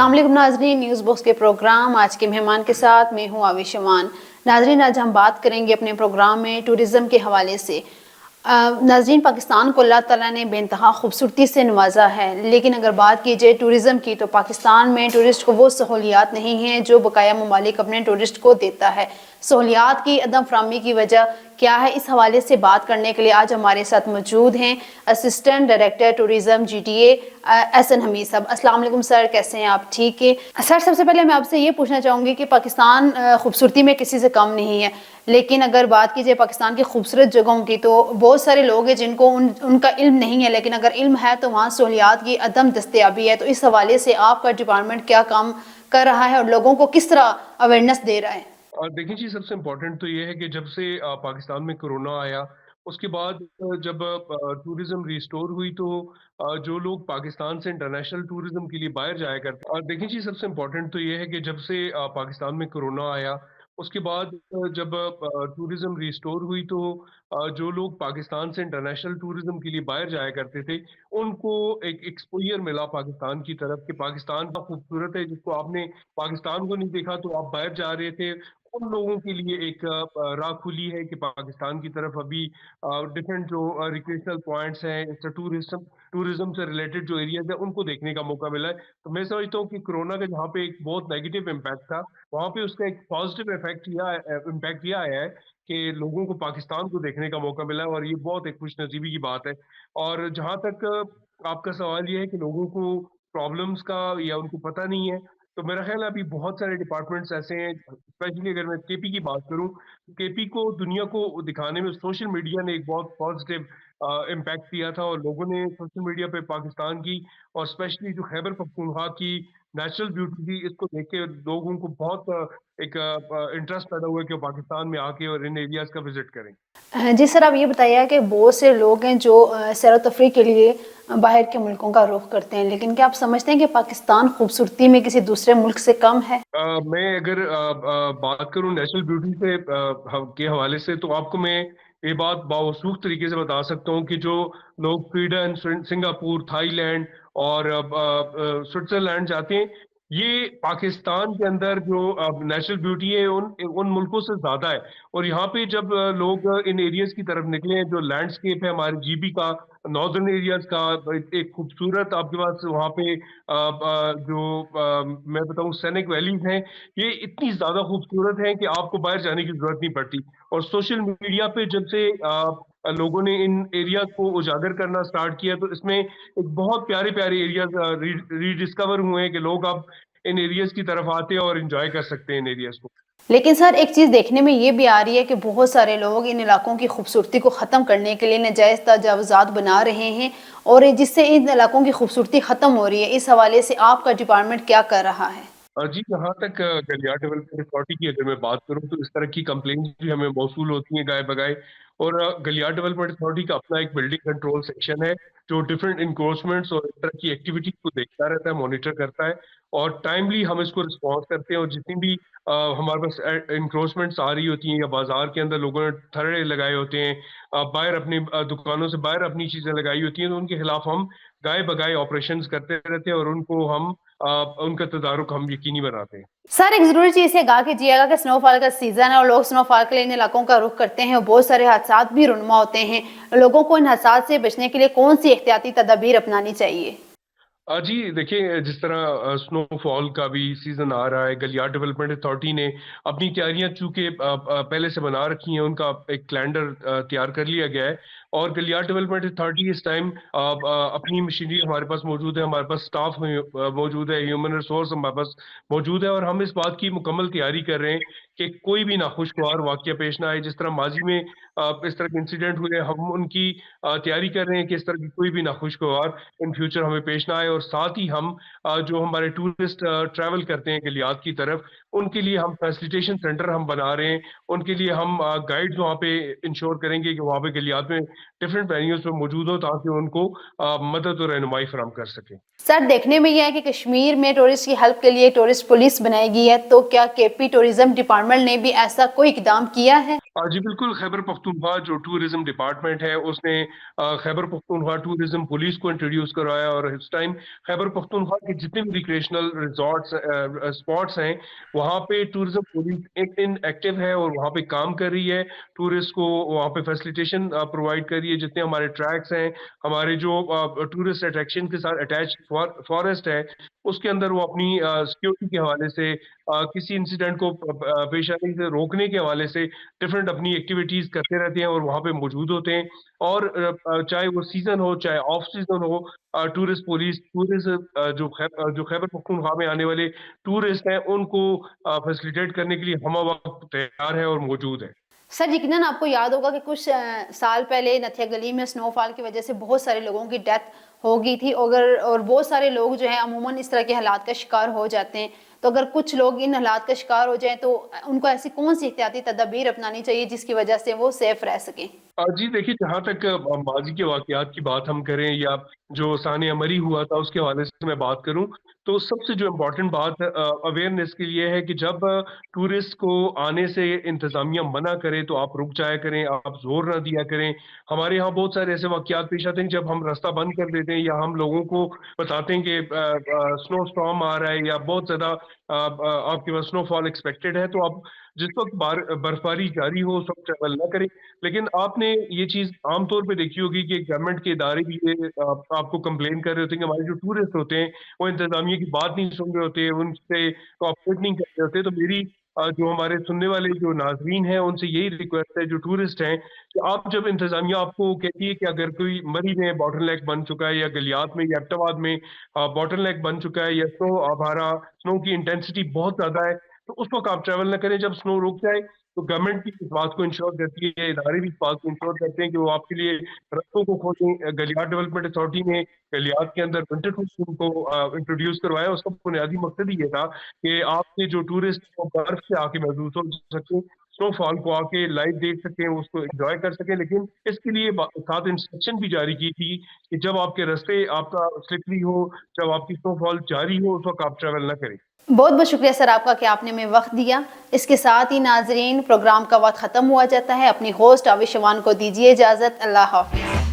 अस्सलाम वालेकुम नाज़रीन, न्यूज़ बॉक्स के प्रोग्राम आज के मेहमान के साथ मैं हूँ आविशमान। नाज़रीन, आज हम बात करेंगे अपने प्रोग्राम में टूरिज़्म के हवाले से। नाज़रीन, पाकिस्तान को अल्लाह ताला ने बेइंतहा खूबसूरती से नवाजा है, लेकिन अगर बात की जाए टूरिज़्म की तो पाकिस्तान में टूरिस्ट को वो सहूलियात नहीं हैं जो बकाया ममालिक अपने टूरिस्ट को देता है। सहूलियात की अदम फराहमी की वजह क्या है, इस हवाले से बात करने के लिए आज हमारे साथ मौजूद हैं assistant director tourism GTA Ehsan Hamid sahab. अस्सलाम वालेकुम सर, कैसे हैं आप? ठीक है सर, सबसे पहले मैं आपसे ये पूछना चाहूँगी कि पाकिस्तान खूबसूरती में किसी से कम नहीं है, लेकिन अगर बात की जाए पाकिस्तान की खूबसूरत जगहों की तो बहुत सारे लोग हैं जिनको उनका इल्म नहीं है, लेकिन अगर इल्म है तो वहाँ सहूलियात की अदम दस्तयाबी है। तो इस हवाले से आपका डिपार्टमेंट क्या काम कर रहा है और लोगों को किस तरह अवेयरनेस दे रहा है? और देखिए जी, सबसे इम्पोर्टेंट तो ये है कि जब से पाकिस्तान में कोरोना आया उसके बाद जब टूरिज्म रिस्टोर हुई तो जो लोग पाकिस्तान से इंटरनेशनल टूरिज्म के लिए बाहर जाया करते। और देखिए जी, सबसे इम्पोर्टेंट तो ये है कि जब से पाकिस्तान में कोरोना आया उसके बाद जब टूरिज्म रिस्टोर हुई तो जो लोग पाकिस्तान से इंटरनेशनल टूरिज्म के लिए बाहर जाया करते थे उनको एक एक्सपोजर मिला पाकिस्तान की तरफ कि पाकिस्तान का खूबसूरत है, जिसको आपने पाकिस्तान को नहीं देखा तो आप बाहर जा रहे थे। उन लोगों के लिए एक राह खुली है कि पाकिस्तान की तरफ अभी डिफरेंट जो रिक्रिएशनल पॉइंट्स हैं, टूरिज्म से रिलेटेड जो एरियाज है उनको देखने का मौका मिला है। तो मैं समझता हूँ कि कोरोना का जहाँ पे एक बहुत नेगेटिव इम्पैक्ट था वहाँ पे उसका एक पॉजिटिव इम्पैक्ट ये आया है कि लोगों को पाकिस्तान को देखने का मौका मिला है और ये बहुत एक खुश नसीबी की बात है। और जहाँ तक आपका सवाल ये है कि लोगों को प्रॉब्लम्स का या उनको पता नहीं है, तो मेरा ख्याल है अभी बहुत सारे डिपार्टमेंट्स ऐसे हैं, स्पेशली अगर मैं केपी की बात करूं, केपी को दुनिया को दिखाने में सोशल मीडिया ने एक बहुत पॉजिटिव इम्पैक्ट दिया था और लोगों ने सोशल मीडिया पे पाकिस्तान की और स्पेशली जो खैबर पख्तूनख्वा की नेचुरल ब्यूटी थी इसको देख के लोगों को बहुत एक इंटरेस्ट पैदा हुआ कि वो पाकिस्तान में आके और इन एरियाज का विजिट करें। जी सर, आप ये बताइए कि बहुत से लोग हैं जो सैर तफरीह के लिए बाहर के मुल्कों का रुख करते हैं, लेकिन क्या आप समझते हैं कि पाकिस्तान खूबसूरती में किसी दूसरे मुल्क से कम है? मैं अगर बात करूं नेचुरल ब्यूटी से के हवाले से तो आपको मैं ये बात बावसूख तरीके से बता सकता हूं कि जो लोग स्वीडन, सिंगापुर, थाईलैंड और स्विट्जरलैंड जाते हैं, ये पाकिस्तान के अंदर जो नेचुरल ब्यूटी है उन उन मुल्कों से ज्यादा है। और यहाँ पे जब लोग इन एरियाज की तरफ निकले हैं, जो लैंडस्केप है हमारे जीबी का, नॉर्दर्न एरियाज का, एक खूबसूरत आपके पास वहाँ पे मैं बताऊं सैनिक वैलीज हैं, ये इतनी ज्यादा खूबसूरत हैं कि आपको बाहर जाने की जरूरत नहीं पड़ती। और सोशल मीडिया पे जब से लोगों ने इन एरियाज को उजागर करना स्टार्ट किया तो इसमें एक बहुत प्यारे प्यारे एरियाज रीडिस्कवर हुए हैं कि लोग अब इन एरियाज की तरफ आते हैं और इंजॉय कर सकते हैं इन एरियाज को। लेकिन सर, एक चीज़ देखने में ये भी आ रही है कि बहुत सारे लोग इन इलाकों की खूबसूरती को ख़त्म करने के लिए नाजायज़ तजावुज़ात बना रहे हैं और जिससे इन इलाकों की खूबसूरती ख़त्म हो रही है। इस हवाले से आपका डिपार्टमेंट क्या कर रहा है? जी, जहाँ तक गलियार डेवलपमेंट अथॉरिटी की अगर मैं बात करूँ तो इस तरह की कंप्लेंट्स भी हमें मौसूल होती हैं गाए बगाए। और गलियार डेवलपमेंट अथॉरिटी का अपना एक बिल्डिंग कंट्रोल सेक्शन है जो डिफरेंट इंक्रोचमेंट्स और इस तरह की एक्टिविटीज को देखता रहता है, मॉनिटर करता है और टाइमली हम इसको रिस्पॉन्स करते हैं। और जितनी भी हमारे पास इंक्रोचमेंट्स आ रही होती हैं या बाजार के अंदर लोगों ने थड़े लगाए होते हैं, बाहर अपनी दुकानों से बाहर अपनी चीजें लगाई होती हैं, तो उनके खिलाफ हम गाए बगाए ऑपरेशंस करते रहते हैं और उनको हम उनका तदारुक हम यकीनी बनाते हैं। सर, एक ज़रूरी चीज़ है गा कीजिएगा कि स्नोफॉल का सीज़न है और लोग स्नोफॉल के लिए इन इलाकों का रुख करते हैं और बहुत सारे हादसा भी रुनमा होते हैं। लोगों को इन हादसा से बचने के लिए कौन सी एहतियाती तदाबीर अपनानी चाहिए? जी देखिए, जिस तरह स्नोफॉल का भी सीजन आ रहा है, गलियार डेवलपमेंट अथॉरिटी ने अपनी तैयारियां चूंकि पहले से बना रखी हैं, उनका एक कैलेंडर तैयार कर लिया गया है। और गलियार डेवलपमेंट अथॉरिटी इस टाइम अपनी मशीनरी हमारे पास मौजूद है, हमारे पास स्टाफ मौजूद है, ह्यूमन रिसोर्स हमारे पास मौजूद है और हम इस बात की मुकम्मल तैयारी कर रहे हैं कि कोई भी नाखुशगवार वाकया पेश ना आए। जिस तरह माजी में इस तरह के इंसिडेंट हुए, हम उनकी तैयारी कर रहे हैं कि इस तरह की कोई भी नाखुशगवार इन फ्यूचर हमें पेश ना आए। और साथ ही हम जो हमारे टूरिस्ट ट्रैवल करते हैं गलियात की तरफ, उनके लिए हम फैसिलिटेशन सेंटर हम बना रहे हैं। उनके लिए हम गाइड्स वहाँ पे इंश्योर करेंगे कि वहाँ पे गलियात में डिफरेंट वेन्यूज पे मौजूद हो ताकि उनको मदद और रहनुमाई फराहम कर सकें। सर, देखने में यह है कि कश्मीर में टूरिस्ट की हेल्प के लिए टूरिस्ट पुलिस बनाई गई है, तो क्या केपी टूरिज्म डिपार्टमेंट ने भी ऐसा कोई इकदाम किया है? जी बिल्कुल, खैबर पख्तूनख्वा जो टूरिज़्म डिपार्टमेंट है, उसने खैबर पख्तूनख्वा टूरिज़्म पुलिस को इंट्रोड्यूस करवाया और इस टाइम खैबर पख्तूनख्वा के जितने भी रिक्रिएशनल रिज़ॉर्ट्स स्पॉट्स हैं, वहाँ पे टूरिज़्म पुलिस एक इन एक्टिव है और वहाँ पे काम कर रही है। टूरिस्ट को वहाँ पे फैसिलिटेशन प्रोवाइड कर रही है। जितने हमारे ट्रैक्स हैं, हमारे जो टूरिस्ट अट्रैक्शन के साथ अटैच फॉरेस्ट है, उसके अंदर वो अपनी सिक्योरिटी के हवाले से किसी इंसिडेंट को पेश आने से रोकने के हवाले से डिफरेंट अपनी एक्टिविटीज करते रहते हैं और वहाँ पे मौजूद होते हैं और चाहे वो सीजन हो चाहे ऑफ सीजन हो टूरिस्ट पुलिस जो खैबर पख्तूनख्वा में आने वाले टूरिस्ट हैं उनको फैसिलिटेट करने के लिए हम वक्त तैयार है और मौजूद है। सर यकीनन आपको याद होगा कि कुछ साल पहले नथिया गली में स्नोफॉल की वजह से बहुत सारे लोगों की डेथ हो गई थी। अगर और बहुत सारे लोग जो है अमूमन इस तरह के हालात का शिकार हो जाते हैं, तो अगर कुछ लोग इन हालात का शिकार हो जाएं तो उनको ऐसी कौन सी एहतियाती तदाबीर अपनानी चाहिए जिसकी वजह से वो सेफ रह सकें? जी देखिए, जहाँ तक माज़ी के वाक़यात की बात हम करें या जो सानिया मरी हुआ था उसके हवाले से मैं बात करूँ, तो सबसे जो इम्पोर्टेंट बात अवेयरनेस के लिए है कि जब टूरिस्ट को आने से इंतज़ामिया मना करे तो आप रुक जाया करें, आप ज़ोर ना दिया करें। हमारे यहाँ बहुत सारे ऐसे वाक़यात पेश आते हैं जब हम रास्ता बंद कर देते हैं या हम लोगों को बताते हैं कि स्नो स्टॉर्म आ रहा है या बहुत ज़्यादा आपके पास स्नोफॉल एक्सपेक्टेड है, तो आप जिस वक़्त बर्फबारी जारी हो उस वक़्त ट्रैवल ना करें। लेकिन आपने ये चीज़ आम तौर पे देखी होगी कि गवर्नमेंट के इदारे भी ये आपको कंप्लेन कर रहे होते हैं कि हमारे जो टूरिस्ट होते हैं, वो इंतज़ामिया की बात नहीं सुन रहे होते, उनसे कोऑपरेट नहीं कर रहे होते। तो मेरी जो हमारे सुनने वाले जो नाज़रीन हैं, उनसे यही रिक्वेस्ट है, जो टूरिस्ट हैं, कि आप जब इंतज़ामिया आपको कहती है कि अगर कोई मरी में बॉटल नेक बन चुका है या गलियात में या एबटाबाद में बॉटल नेक बन चुका है या हमारा स्नो की इंटेंसिटी बहुत ज़्यादा है, तो उस वक़्त आप ट्रैवल ना करें। जब स्नो रुक जाए तो गवर्नमेंट भी इस बात को इंश्योर करती है, इदारे भी इस बात को इंश्योर करते हैं कि वो आपके लिए रास्तों को खोलें। गलियात डेवलपमेंट अथॉरिटी ने गलियात के अंदर विंटर टूरिज्म को इंट्रोड्यूस करवाया। उसका बुनियादी मकसद ही ये था कि आपके जो टूरिस्ट हैं, वो बर्फ से आके महसूस हो सकें, स्नोफॉल को आके लाइव देख सकें, उसको एन्जॉय कर सकें। लेकिन इसके लिए साथ इंस्ट्रक्शन भी जारी की थी कि जब आपके रास्ते आपका स्लिपरी हो, जब आपकी स्नोफॉल जारी हो, उस वक़्त आप ट्रैवल ना करें। बहुत बहुत शुक्रिया सर आपका कि आपने हमें वक्त दिया। इसके साथ ही नाजरीन प्रोग्राम का वक्त ख़त्म हुआ जाता है। अपनी होस्ट आविश शवान को दीजिए इजाज़त। अल्लाह हाफ़िज़।